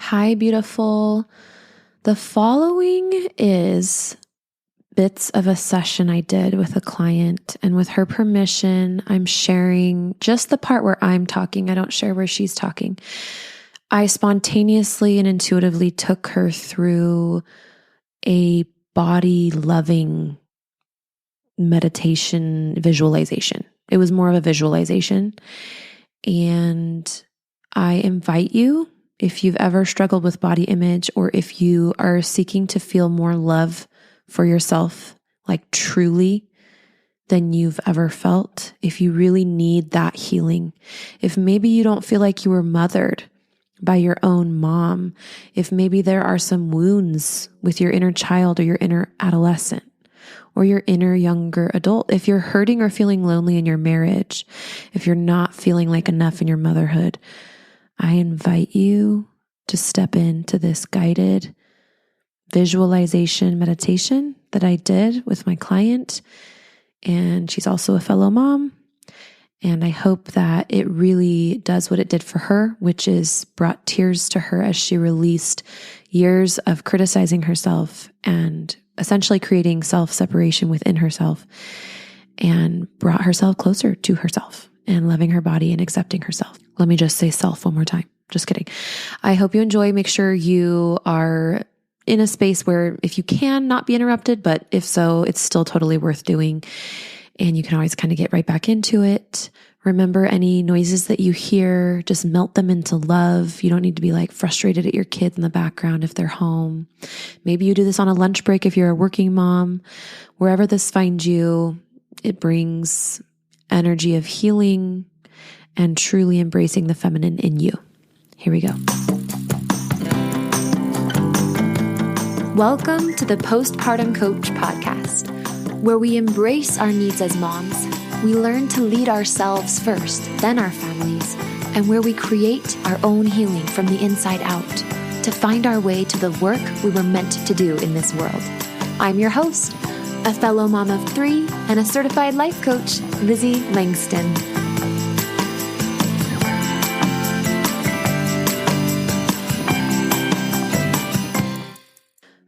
Hi, beautiful. The following is bits of a session I did with a client, and with her permission, I'm sharing just the part where I'm talking. I don't share where she's talking. I spontaneously and intuitively took her through a body-loving meditation visualization. It was more of a visualization. And I invite you, if you've ever struggled with body image, or if you are seeking to feel more love for yourself, like truly, than you've ever felt, if you really need that healing, if maybe you don't feel like you were mothered by your own mom, if maybe there are some wounds with your inner child or your inner adolescent or your inner younger adult, if you're hurting or feeling lonely in your marriage, if you're not feeling like enough in your motherhood, I invite you to step into this guided visualization meditation that I did with my client. And she's also a fellow mom. And I hope that it really does what it did for her, which is brought tears to her as she released years of criticizing herself and essentially creating self-separation within herself, and brought herself closer to herself and loving her body and accepting herself. Let me just say self one more time. Just kidding. I hope you enjoy. Make sure you are in a space where, if you can, not be interrupted, but if so, it's still totally worth doing. And you can always kind of get right back into it. Remember, any noises that you hear, just melt them into love. You don't need to be like frustrated at your kids in the background if they're home. Maybe you do this on a lunch break if you're a working mom. Wherever this finds you, it brings energy of healing and truly embracing the feminine in you. Here we go. Welcome to the Postpartum Coach podcast, where we embrace our needs as moms, we learn to lead ourselves first, then our families, and where we create our own healing from the inside out to find our way to the work we were meant to do in this world. I'm your host, a fellow mom of 3 and a certified life coach, Lizzie Langston.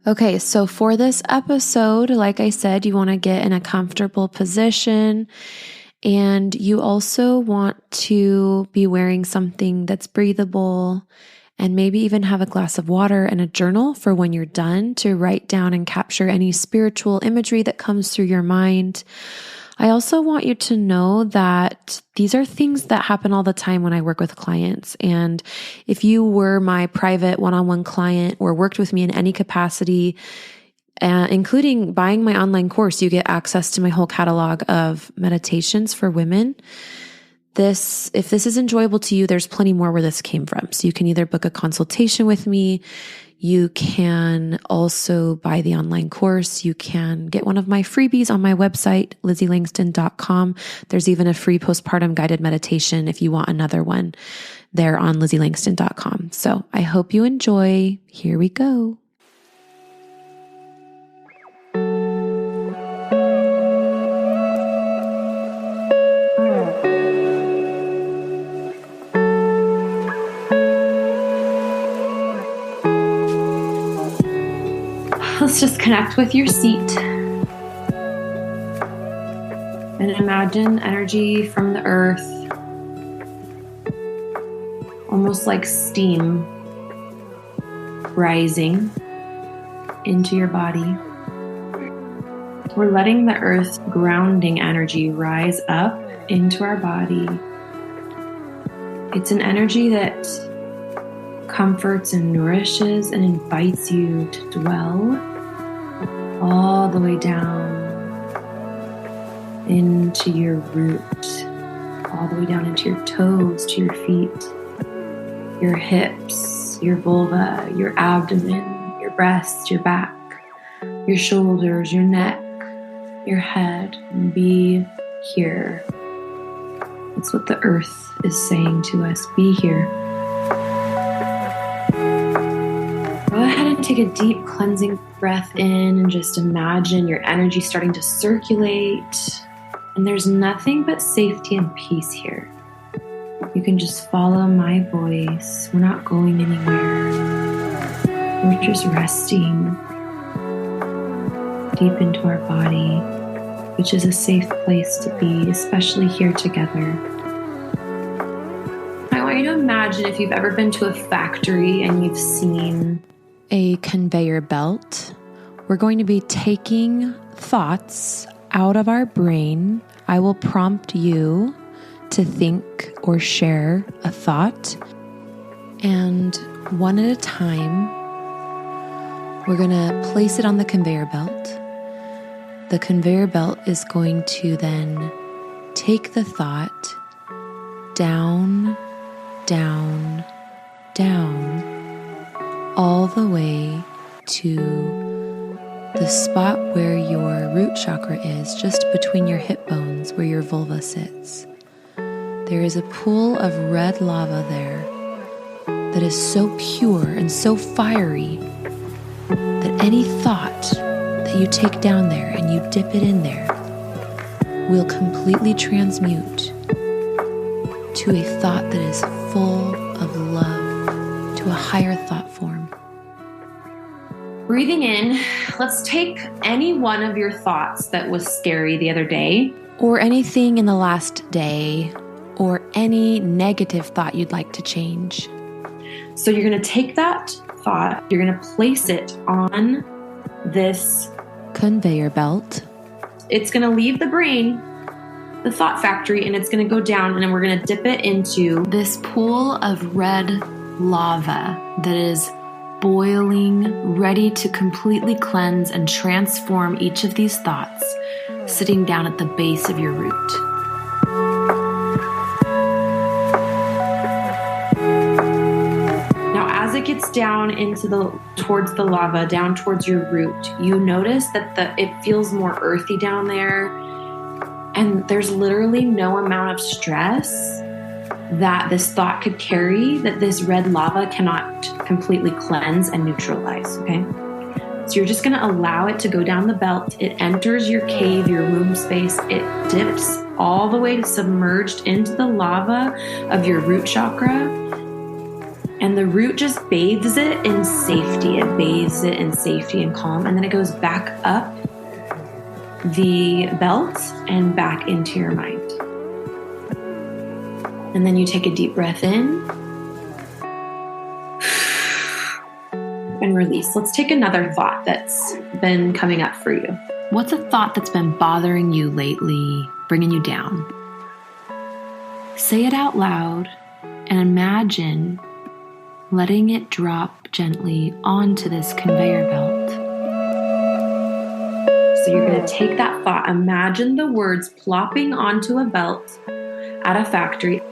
Okay, so for this episode, like I said, you want to get in a comfortable position, and you also want to be wearing something that's breathable, and maybe even have a glass of water and a journal for when you're done to write down and capture any spiritual imagery that comes through your mind. I also want you to know that these are things that happen all the time when I work with clients. And if you were my private one-on-one client or worked with me in any capacity, including buying my online course, you get access to my whole catalog of meditations for women. If this is enjoyable to you, there's plenty more where this came from. So you can either book a consultation with me. You can also buy the online course. You can get one of my freebies on my website, LizzieLangston.com. There's even a free postpartum guided meditation if you want another one there on LizzieLangston.com. So I hope you enjoy. Here we go. Let's just connect with your seat and imagine energy from the earth, almost like steam, rising into your body. We're letting the earth's grounding energy rise up into our body. It's an energy that comforts and nourishes and invites you to dwell all the way down into your root, all the way down into your toes, to your feet, your hips, your vulva, your abdomen, your breasts, your back, your shoulders, your neck, your head. Be here. It's what the earth is saying to us. Be here. Go ahead and take a deep cleansing breath in and just imagine your energy starting to circulate. And there's nothing but safety and peace here. You can just follow my voice. We're not going anywhere. We're just resting deep into our body, which is a safe place to be, especially here together. I want you to imagine if you've ever been to a factory and you've seen a conveyor belt. We're going to be taking thoughts out of our brain. I will prompt you to think or share a thought. And one at a time, we're going to place it on the conveyor belt. The conveyor belt is going to then take the thought down, down, down, all the way to the spot where your root chakra is, just between your hip bones, where your vulva sits. There is a pool of red lava there that is so pure and so fiery that any thought that you take down there and you dip it in there will completely transmute to a thought that is full of love, to a higher thought form. Breathing in, let's take any one of your thoughts that was scary the other day, or anything in the last day, or any negative thought you'd like to change. So you're going to take that thought, you're going to place it on this conveyor belt. It's going to leave the brain, the thought factory, and it's going to go down, and then we're going to dip it into this pool of red lava that is boiling, ready to completely cleanse and transform each of these thoughts, sitting down at the base of your root. Now, as it gets down towards the lava, down towards your root, you notice that it feels more earthy down there, and there's literally no amount of stress that this thought could carry that this red lava cannot completely cleanse and neutralize, okay? So you're just going to allow it to go down the belt. It enters your cave, your womb space. It dips all the way submerged into the lava of your root chakra. And the root just bathes it in safety. It bathes it in safety and calm. And then it goes back up the belt and back into your mind. And then you take a deep breath in and release. Let's take another thought that's been coming up for you. What's a thought that's been bothering you lately, bringing you down? Say it out loud and imagine letting it drop gently onto this conveyor belt. So you're going to take that thought, imagine the words plopping onto a belt at a factory.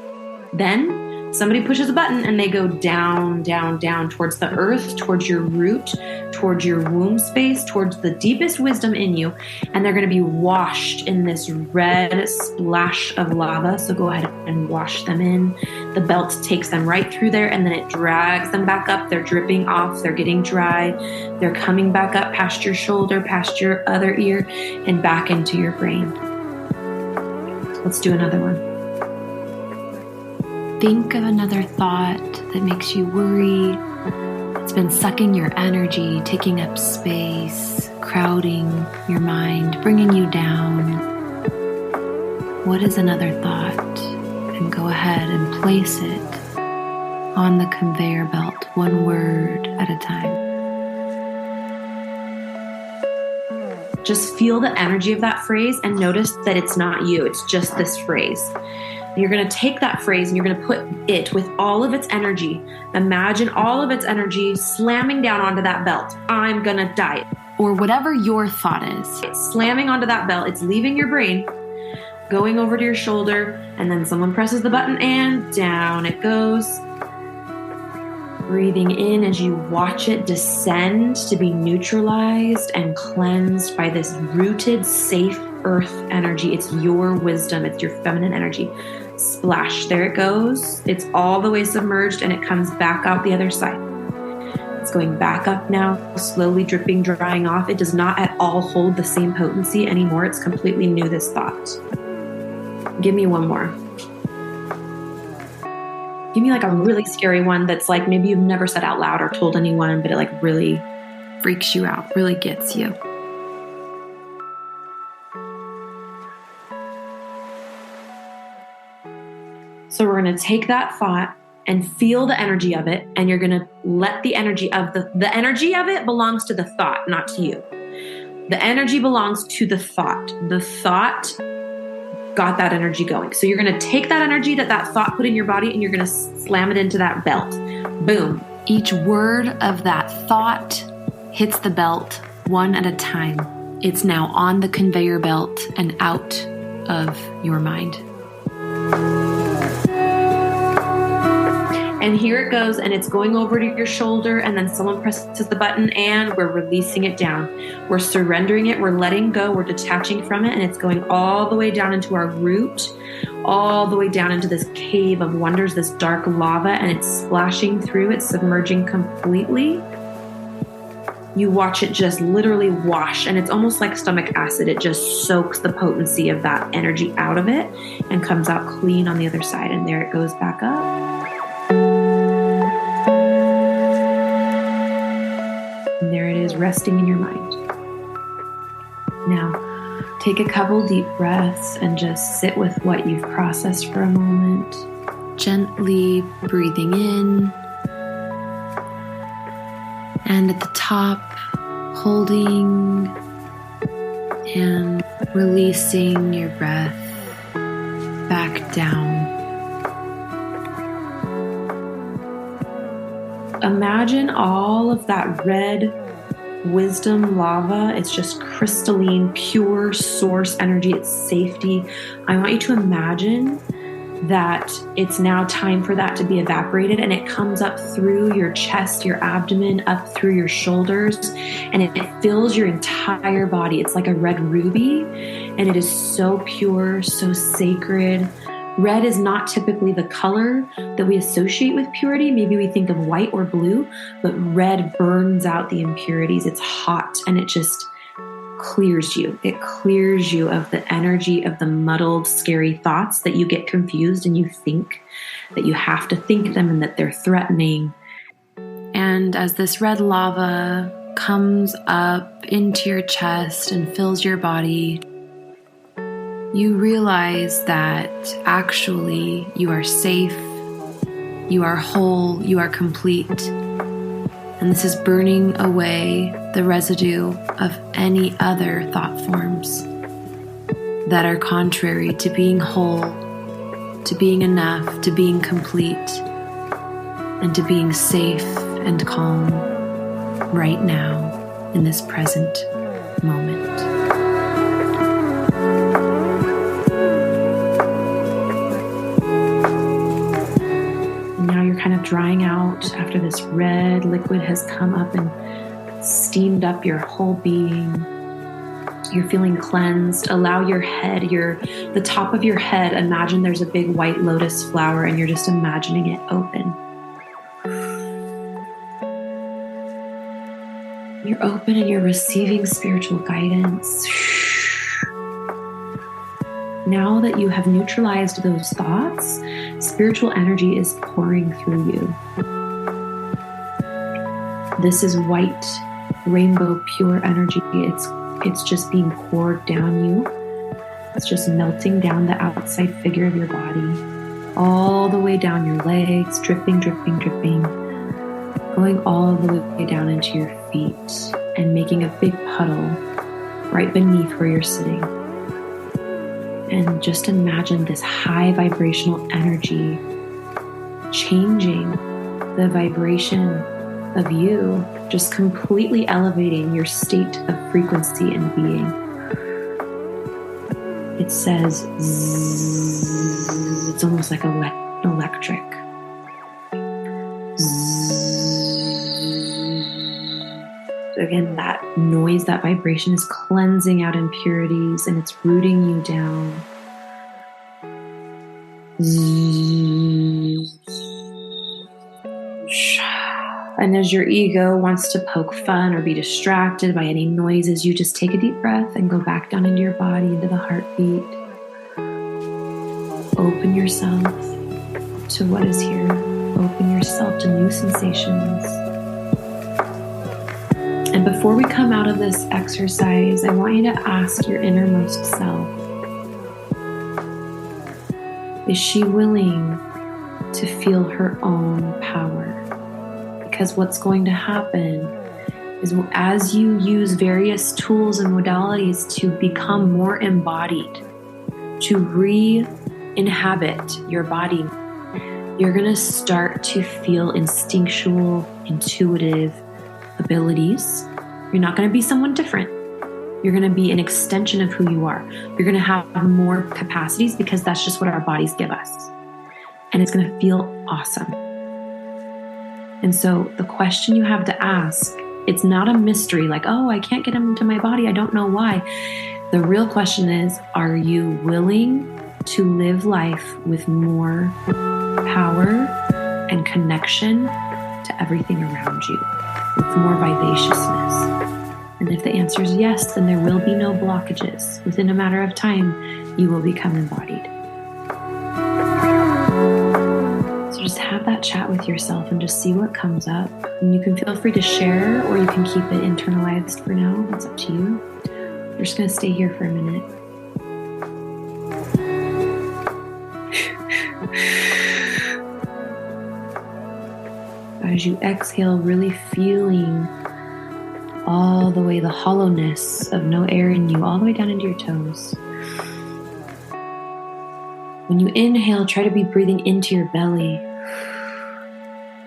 Then somebody pushes a button and they go down, down, down towards the earth, towards your root, towards your womb space, towards the deepest wisdom in you. And they're going to be washed in this red splash of lava. So go ahead and wash them in. The belt takes them right through there and then it drags them back up. They're dripping off. They're getting dry. They're coming back up past your shoulder, past your other ear, and back into your brain. Let's do another one. Think of another thought that makes you worry. It's been sucking your energy, taking up space, crowding your mind, bringing you down. What is another thought? And go ahead and place it on the conveyor belt, one word at a time. Just feel the energy of that phrase and notice that it's not you. It's just this phrase. You're going to take that phrase and you're going to put it with all of its energy. Imagine all of its energy slamming down onto that belt. I'm going to die. Or whatever your thought is. It's slamming onto that belt. It's leaving your brain, going over to your shoulder, and then someone presses the button and down it goes. Breathing in as you watch it descend to be neutralized and cleansed by this rooted, safe earth energy. It's your wisdom. It's your feminine energy. Splash. There it goes. It's all the way submerged and it comes back out the other side. It's going back up now, slowly dripping, drying off. It does not at all hold the same potency anymore. It's completely new, this thought. Give me one more. Give me like a really scary one that's like maybe you've never said out loud or told anyone, but it like really freaks you out, really gets you. So we're going to take that thought and feel the energy of it, and you're going to let the energy of the energy of it belongs to the thought, not to you. The energy belongs to the thought. The thought got that energy going. So you're going to take that energy that thought put in your body, and you're going to slam it into that belt. Boom. Each word of that thought hits the belt one at a time. It's now on the conveyor belt and out of your mind. And here it goes, and it's going over to your shoulder, and then someone presses the button, and we're releasing it down. We're surrendering it, we're letting go, we're detaching from it, and it's going all the way down into our root, all the way down into this cave of wonders, this dark lava, and it's splashing through, it's submerging completely. You watch it just literally wash, and it's almost like stomach acid. It just soaks the potency of that energy out of it and comes out clean on the other side, and there it goes back up. And there it is, resting in your mind. Now, take a couple deep breaths and just sit with what you've processed for a moment. Gently breathing in. And at the top, holding and releasing your breath back down. Imagine all of that red wisdom lava. It's just crystalline, pure source energy. It's safety. I want you to imagine that it's now time for that to be evaporated, and it comes up through your chest, your abdomen, up through your shoulders, and it fills your entire body. It's like a red ruby, and it is so pure, so sacred. Red is not typically the color that we associate with purity. Maybe we think of white or blue, but red burns out the impurities. It's hot, and it just clears you. It clears you of the energy of the muddled, scary thoughts that you get confused and you think that you have to think them and that they're threatening. And as this red lava comes up into your chest and fills your body, you realize that actually you are safe, you are whole, you are complete. And this is burning away the residue of any other thought forms that are contrary to being whole, to being enough, to being complete, and to being safe and calm right now in this present moment. Kind of drying out after this red liquid has come up and steamed up your whole being. You're feeling cleansed. Allow your head, the top of your head, imagine there's a big white lotus flower and you're just imagining it open. You're open and you're receiving spiritual guidance. Now that you have neutralized those thoughts, spiritual energy is pouring through you. This is white, rainbow, pure energy. It's just being poured down you. It's just melting down the outside figure of your body, all the way down your legs, dripping, dripping, dripping, going all the way down into your feet and making a big puddle right beneath where you're sitting. And just imagine this high vibrational energy changing the vibration of you, just completely elevating your state of frequency and being. It says zzz, it's almost like electric. So again, that noise, that vibration is cleansing out impurities and it's rooting you down. And as your ego wants to poke fun or be distracted by any noises, you just take a deep breath and go back down into your body, into the heartbeat. Open yourself. to what is here. Open yourself to new sensations. And before we come out of this exercise, I want you to ask your innermost self, is she willing to feel her own power? Because what's going to happen is as you use various tools and modalities to become more embodied, to re-inhabit your body, you're going to start to feel instinctual, intuitive abilities. You're not going to be someone different. You're going to be an extension of who you are. You're going to have more capacities because that's just what our bodies give us. And it's going to feel awesome. And so the question you have to ask, it's not a mystery like, oh, I can't get into my body. I don't know why. The real question is, are you willing to live life with more power and connection to everything around you, with more vivaciousness? And if the answer is yes, then there will be no blockages. Within a matter of time, you will become embodied. So just have that chat with yourself and just see what comes up. And you can feel free to share, or you can keep it internalized for now. It's up to you. We're just going to stay here for a minute. As you exhale, really feeling all the way the hollowness of no air in you, all the way down into your toes. When you inhale, try to be breathing into your belly.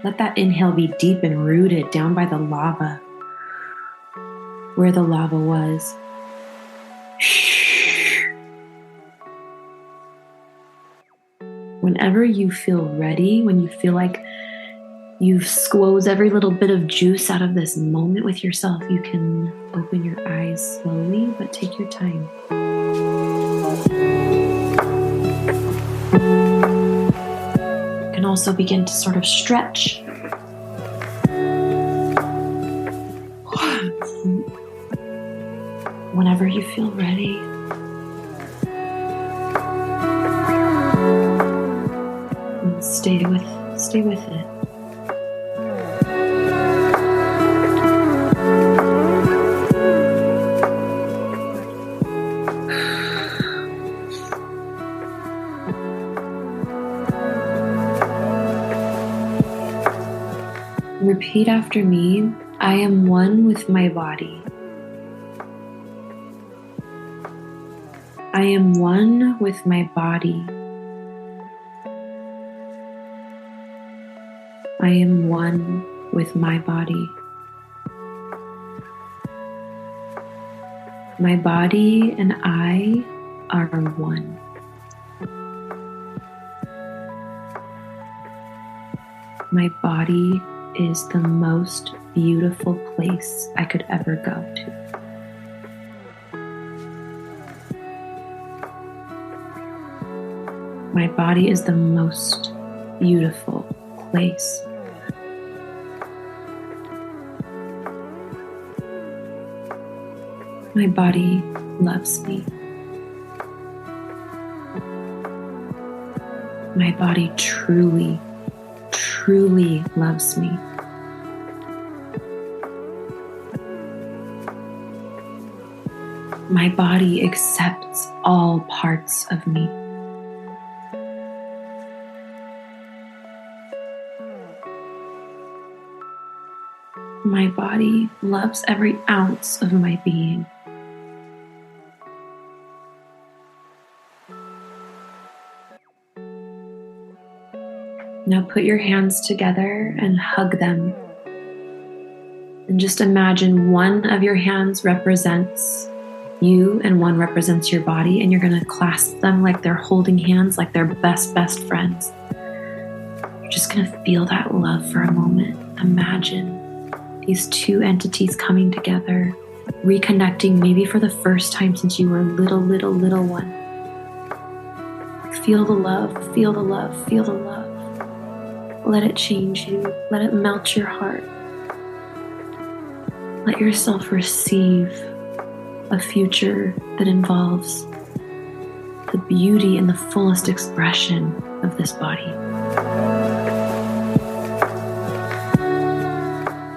Let that inhale be deep and rooted down by the lava, where the lava was. Whenever you feel ready, when you feel like you've squeezed every little bit of juice out of this moment with yourself, you can open your eyes slowly, but take your time. You can also begin to sort of stretch. Whenever you feel ready. And stay with it. Repeat after me. I am one with my body. I am one with my body. I am one with my body. My body and I are one. My body is the most beautiful place I could ever go to. My body is the most beautiful place. My body loves me. My body truly loves me. My body accepts all parts of me. My body loves every ounce of my being. Now put your hands together and hug them. And just imagine one of your hands represents you and one represents your body, and you're going to clasp them like they're holding hands, like they're best friends. You're just going to feel that love for a moment. Imagine these two entities coming together, reconnecting maybe for the first time since you were little one. Feel the love, feel the love, feel the love. Let it change you. Let it melt your heart. Let yourself receive a future that involves the beauty and the fullest expression of this body.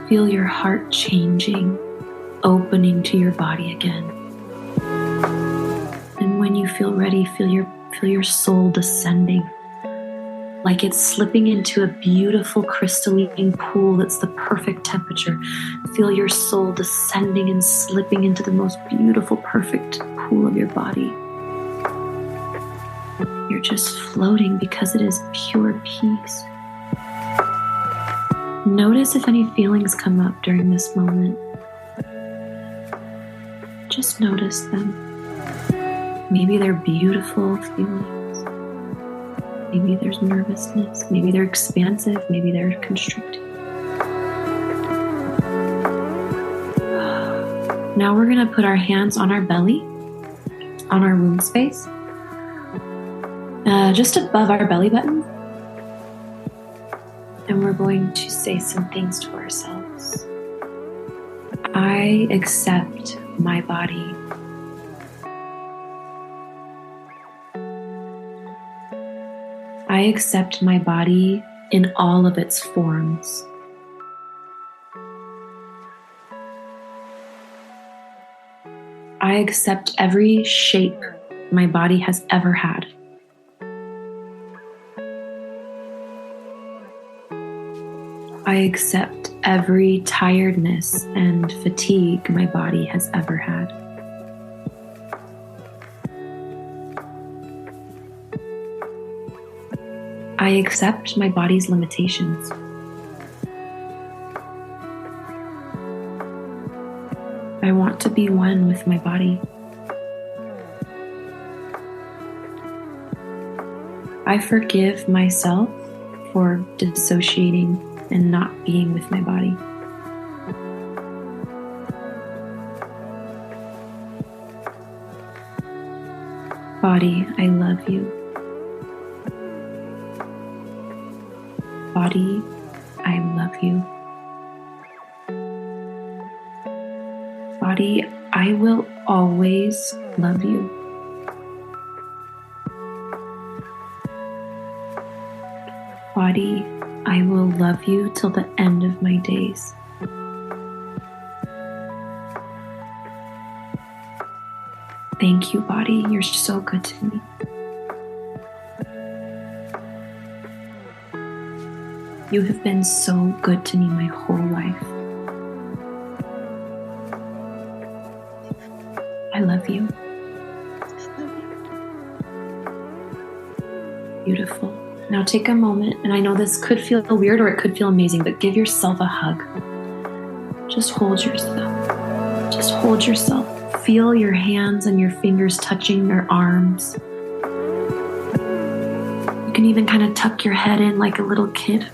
Feel your heart changing, opening to your body again. And when you feel ready, feel your soul descending, like it's slipping into a beautiful crystalline pool that's the perfect temperature. Feel your soul descending and slipping into the most beautiful, perfect pool of your body. You're just floating because it is pure peace. Notice if any feelings come up during this moment. Just notice them. Maybe they're beautiful feelings. Maybe there's nervousness. Maybe they're expansive. Maybe they're constricted. Now we're going to put our hands on our belly, on our womb space, just above our belly button. And we're going to say some things to ourselves. I accept my body. I accept my body in all of its forms. I accept every shape my body has ever had. I accept every tiredness and fatigue my body has ever had. I accept my body's limitations. I want to be one with my body. I forgive myself for dissociating and not being with my body. Body, I love you. Body, I love you. Body, I will always love you. Body, I will love you till the end of my days. Thank you, body. You're so good to me. You have been so good to me my whole life. I love you. Beautiful. Now take a moment, and I know this could feel weird or it could feel amazing, but give yourself a hug. Just hold yourself. Just hold yourself. Feel your hands and your fingers touching your arms. You can even kind of tuck your head in like a little kid.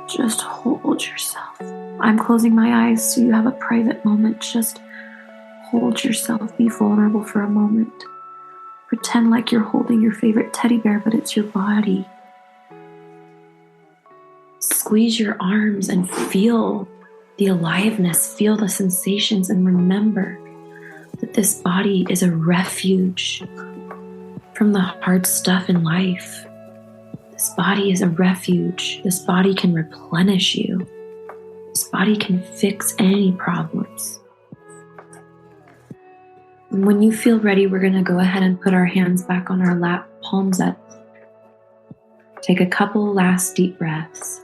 Just hold yourself. I'm closing my eyes so you have a private moment. Just hold yourself. Be vulnerable for a moment. Pretend like you're holding your favorite teddy bear, but it's your body. Squeeze your arms and feel the aliveness, feel the sensations, and remember that this body is a refuge from the hard stuff in life. This body is a refuge. This body can replenish you. This body can fix any problems. And when you feel ready, we're going to go ahead and put our hands back on our lap, palms up. Take a couple last deep breaths.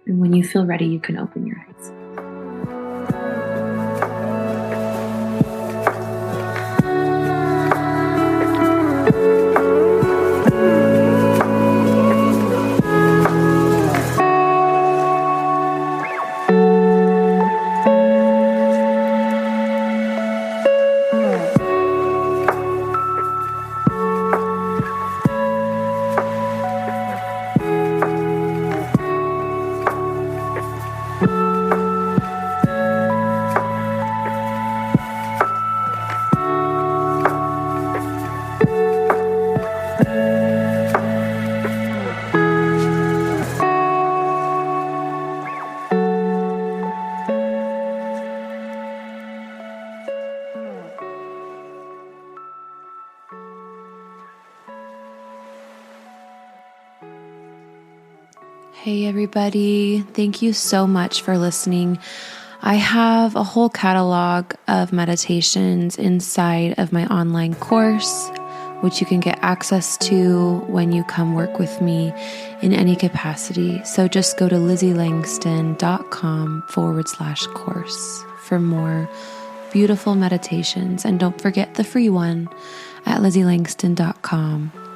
And when you feel ready, you can open your eyes. Hey, everybody. Thank you so much for listening. I have a whole catalog of meditations inside of my online course, which you can get access to when you come work with me in any capacity. So just go to lizzielangston.com/course for more beautiful meditations. And don't forget the free one at lizzielangston.com.